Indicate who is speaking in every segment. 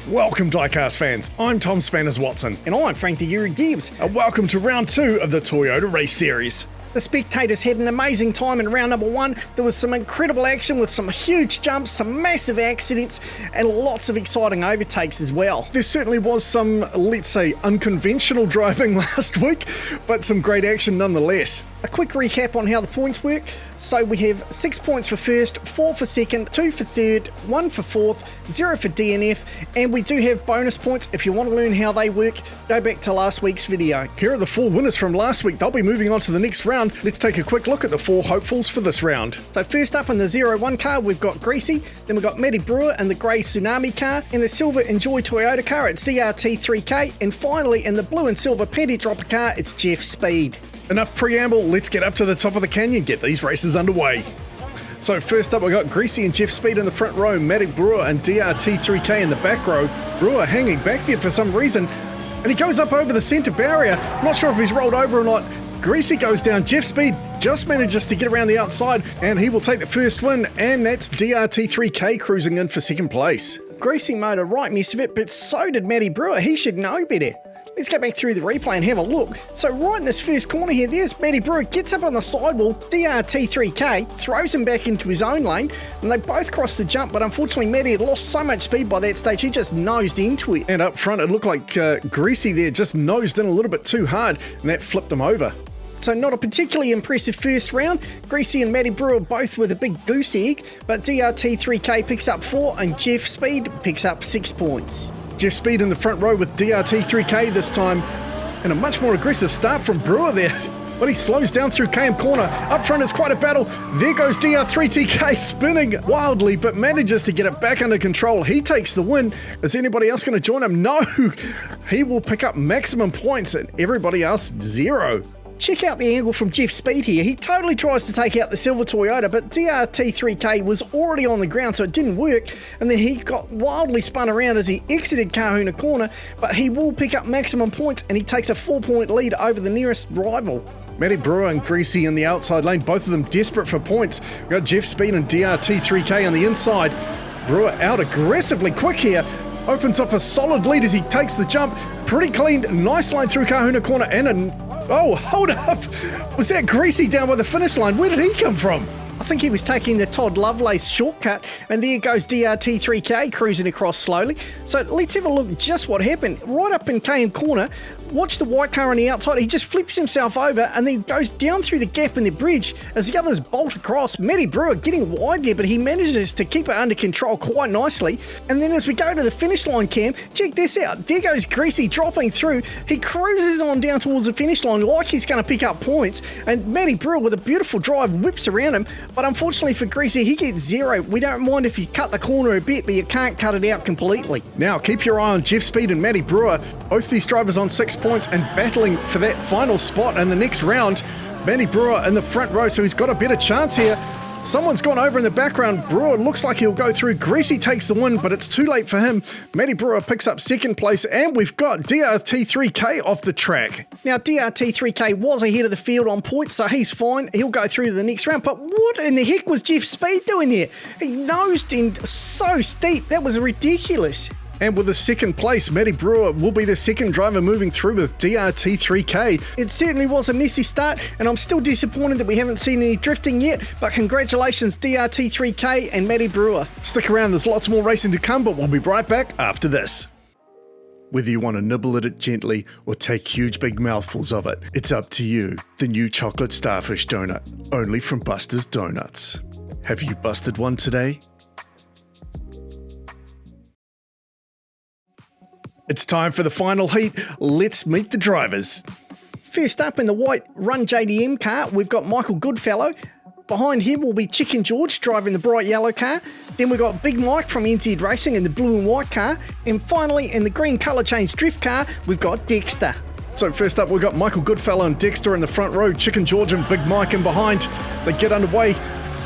Speaker 1: Welcome diecast fans, I'm Tom Spanners-Watson.
Speaker 2: And I'm Frank the Yuri Gibbs.
Speaker 1: And welcome to round 2 of the Toyota race series.
Speaker 2: The spectators had an amazing time in round number 1. There was some incredible action with some huge jumps, some massive accidents, and lots of exciting overtakes as well.
Speaker 1: There certainly was some, let's say, unconventional driving last week, but some great action nonetheless.
Speaker 2: A quick recap on how the points work. So we have 6 points for first, 4 for second, 2 for third, 1 for fourth, 0 for DNF, and we do have bonus points. If you want to learn how they work, go back to last week's video.
Speaker 1: Here are the 4 winners from last week. They'll be moving on to the next round. Let's take a quick look at the 4 hopefuls for this round.
Speaker 2: So first up in the 01 car, we've got Greasy, then we've got Matty Brewer in the grey Tsunami car, in the silver Enjoy Toyota car, it's DRT3K, and finally in the blue and silver Panty Dropper car, it's Jeff Speed.
Speaker 1: Enough preamble, let's get up to the top of the canyon, get these races underway. So first up, we got Greasy and Jeff Speed in the front row, Matty Brewer and DRT3K in the back row. Brewer hanging back there for some reason, and he goes up over the centre barrier. Not sure if he's rolled over or not. Greasy goes down, Jeff Speed just manages to get around the outside, and he will take the first win, and that's DRT3K cruising in for second place.
Speaker 2: Greasy made a right mess of it, but so did Matty Brewer. He should know better. Let's go back through the replay and have a look. So right in this first corner here, there's Matty Brewer, gets up on the sidewall, DRT3K, throws him back into his own lane, and they both cross the jump, but unfortunately Matty had lost so much speed by that stage, he just nosed into it.
Speaker 1: And up front, it looked like Greasy there just nosed in a little bit too hard, and that flipped him over.
Speaker 2: So not a particularly impressive first round. Greasy and Matty Brewer both with a big goose egg, but DRT3K picks up 4 and Jeff Speed picks up 6 points.
Speaker 1: Jeff Speed in the front row with DRT3K this time, and a much more aggressive start from Brewer there. But he slows down through KM corner. Up front is quite a battle. There goes DR3TK spinning wildly, but manages to get it back under control. He takes the win. Is anybody else going to join him? No! He will pick up maximum points and everybody else 0.
Speaker 2: Check out the angle from Jeff Speed here. He totally tries to take out the silver Toyota, but DRT3K was already on the ground, so it didn't work. And then he got wildly spun around as he exited Kahuna corner, but he will pick up maximum points, and he takes a 4-point lead over the nearest rival.
Speaker 1: Matty Brewer and Greasy in the outside lane, both of them desperate for points. We've got Jeff Speed and DRT3K on the inside. Brewer out aggressively quick here. Opens up a solid lead as he takes the jump. Pretty clean, nice line through Kahuna corner, and oh, hold up! Was that Greasy down by the finish line? Where did he come from?
Speaker 2: I think he was taking the Todd Lovelace shortcut, and there goes DRT3K cruising across slowly. So let's have a look at just what happened. Right up in KM corner, watch the white car on the outside. He just flips himself over and then goes down through the gap in the bridge as the others bolt across. Matty Brewer getting wide there, but he manages to keep it under control quite nicely. And then as we go to the finish line, Cam, check this out. There goes Greasy dropping through. He cruises on down towards the finish line like he's going to pick up points. And Matty Brewer with a beautiful drive whips around him. But unfortunately for Greasy, he gets 0. We don't mind if you cut the corner a bit, but you can't cut it out completely.
Speaker 1: Now keep your eye on Jeff Speed and Matty Brewer. Both these drivers on 6 points and battling for that final spot in the next round. Matty Brewer in the front row, so he's got a better chance here. Someone's gone over in the background. Brewer looks like he'll go through. Greasy takes the win, but it's too late for him. Matty Brewer picks up second place, and we've got DRT3K off the track.
Speaker 2: Now, DRT3K was ahead of the field on points, so he's fine. He'll go through to the next round. But what in the heck was Jeff Speed doing there? He nosed in so steep. That was ridiculous.
Speaker 1: And with the second place, Matty Brewer will be the second driver moving through with DRT3K.
Speaker 2: It certainly was a messy start, and I'm still disappointed that we haven't seen any drifting yet, but congratulations DRT3K and Matty Brewer.
Speaker 1: Stick around, there's lots more racing to come, but we'll be right back after this. Whether you want to nibble at it gently or take huge big mouthfuls of it, it's up to you. The new chocolate starfish donut, only from Buster's Donuts. Have you busted one today? It's time for the final heat. Let's meet the drivers.
Speaker 2: First up in the white Run JDM car, we've got Michael Goodfellow. Behind him will be Chicken George driving the bright yellow car. Then we've got Big Mike from NZ Racing in the blue and white car. And finally, in the green colour change drift car, we've got Dexter.
Speaker 1: So first up, we've got Michael Goodfellow and Dexter in the front row, Chicken George and Big Mike in behind. They get underway.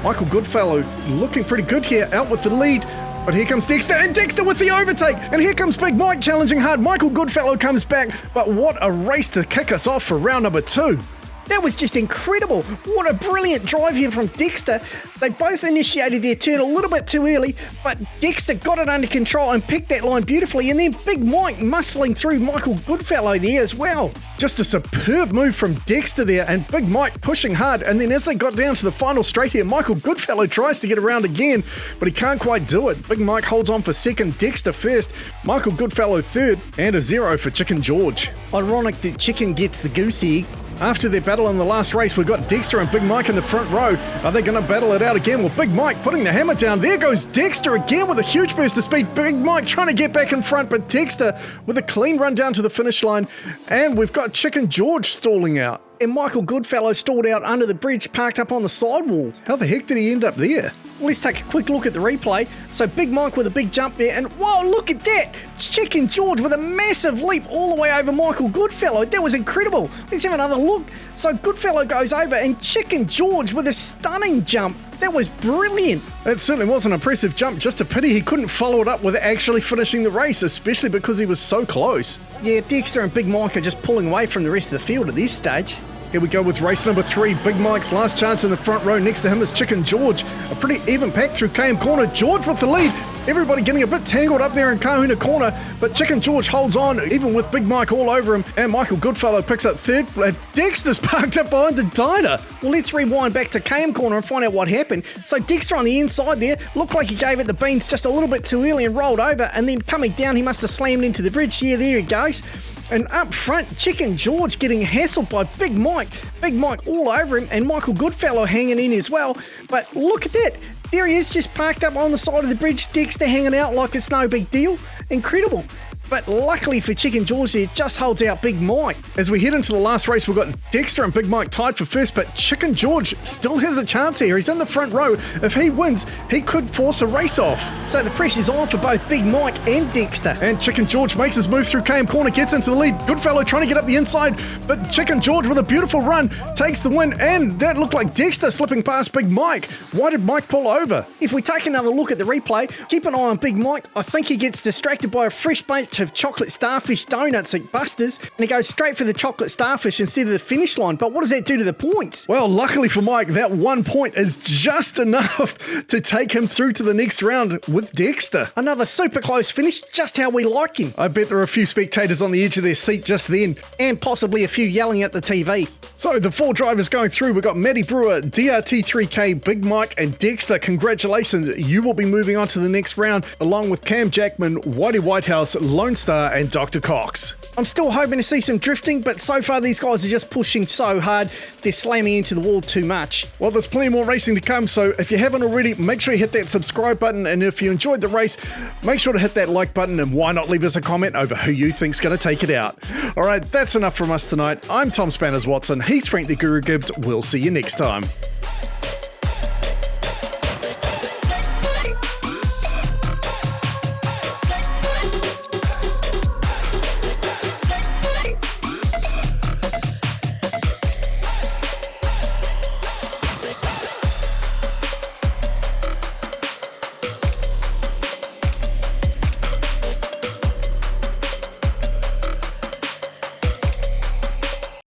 Speaker 1: Michael Goodfellow looking pretty good here, out with the lead. But here comes Dexter, and Dexter with the overtake. And here comes Big Mike challenging hard. Michael Goodfellow comes back. But what a race to kick us off for round number 2.
Speaker 2: That was just incredible. What a brilliant drive here from Dexter. They both initiated their turn a little bit too early, but Dexter got it under control and picked that line beautifully, and then Big Mike muscling through Michael Goodfellow there as well.
Speaker 1: Just a superb move from Dexter there, and Big Mike pushing hard, and then as they got down to the final straight here, Michael Goodfellow tries to get around again, but he can't quite do it. Big Mike holds on for second, Dexter first, Michael Goodfellow third, and a 0 for Chicken George.
Speaker 2: Ironic that Chicken gets the goose egg.
Speaker 1: After their battle in the last race, we've got Dexter and Big Mike in the front row. Are they going to battle it out again? Well, Big Mike putting the hammer down. There goes Dexter again with a huge burst of speed. Big Mike trying to get back in front, but Dexter with a clean run down to the finish line. And we've got Chicken George stalling out.
Speaker 2: And Michael Goodfellow stalled out under the bridge, parked up on the sidewall.
Speaker 1: How the heck did he end up there?
Speaker 2: Well, let's take a quick look at the replay. So Big Mike with a big jump there, and whoa, look at that! Chicken George with a massive leap all the way over Michael Goodfellow. That was incredible. Let's have another look. So Goodfellow goes over, and Chicken George with a stunning jump. That was brilliant.
Speaker 1: That certainly was an impressive jump. Just a pity he couldn't follow it up with actually finishing the race, especially because he was so close.
Speaker 2: Yeah, Dexter and Big Mike are just pulling away from the rest of the field at this stage.
Speaker 1: Here we go with race number 3. Big Mike's last chance in the front row. Next to him is Chicken George. A pretty even pack through KM Corner. George with the lead. Everybody getting a bit tangled up there in Kahuna Corner, but Chicken George holds on, even with Big Mike all over him, and Michael Goodfellow picks up third. Dexter's parked up behind the diner.
Speaker 2: Well, let's rewind back to KM Corner and find out what happened. So Dexter on the inside there looked like he gave it the beans just a little bit too early and rolled over, and then coming down, he must have slammed into the bridge. Yeah, there he goes. And up front, Chicken George getting hassled by Big Mike. Big Mike all over him, and Michael Goodfellow hanging in as well. But look at that. There he is, just parked up on the side of the bridge. Dexter hanging out like it's no big deal. Incredible. But luckily for Chicken George there, just holds out Big Mike.
Speaker 1: As we head into the last race, we've got Dexter and Big Mike tied for first, but Chicken George still has a chance here. He's in the front row. If he wins, he could force a race off.
Speaker 2: So the pressure's on for both Big Mike and Dexter.
Speaker 1: And Chicken George makes his move through KM Corner, gets into the lead. Goodfellow trying to get up the inside, but Chicken George with a beautiful run takes the win, and that looked like Dexter slipping past Big Mike. Why did Mike pull over?
Speaker 2: If we take another look at the replay, keep an eye on Big Mike. I think he gets distracted by a fresh bunch of chocolate starfish donuts at Buster's, and he goes straight for the chocolate starfish instead of the finish line. But what does that do to the points?
Speaker 1: Well, luckily for Mike, that 1 point is just enough to take him through to the next round with Dexter.
Speaker 2: Another super close finish, just how we like him.
Speaker 1: I bet there are a few spectators on the edge of their seat just then.
Speaker 2: And possibly a few yelling at the TV.
Speaker 1: So the 4 drivers going through, we've got Matty Brewer, DRT3K, Big Mike, and Dexter. Congratulations, you will be moving on to the next round, along with Cam Jackman, Whitey Whitehouse, Lone Star, and Dr. Cox.
Speaker 2: I'm still hoping to see some drifting, but so far these guys are just pushing so hard, they're slamming into the wall too much.
Speaker 1: Well, there's plenty more racing to come, so if you haven't already, make sure you hit that subscribe button, and if you enjoyed the race, make sure to hit that like button, and why not leave us a comment over who you think's going to take it out. All right, that's enough from us tonight. I'm Tom Spanners Watson, he's Frank the Guru Gibbs. We'll see you next time.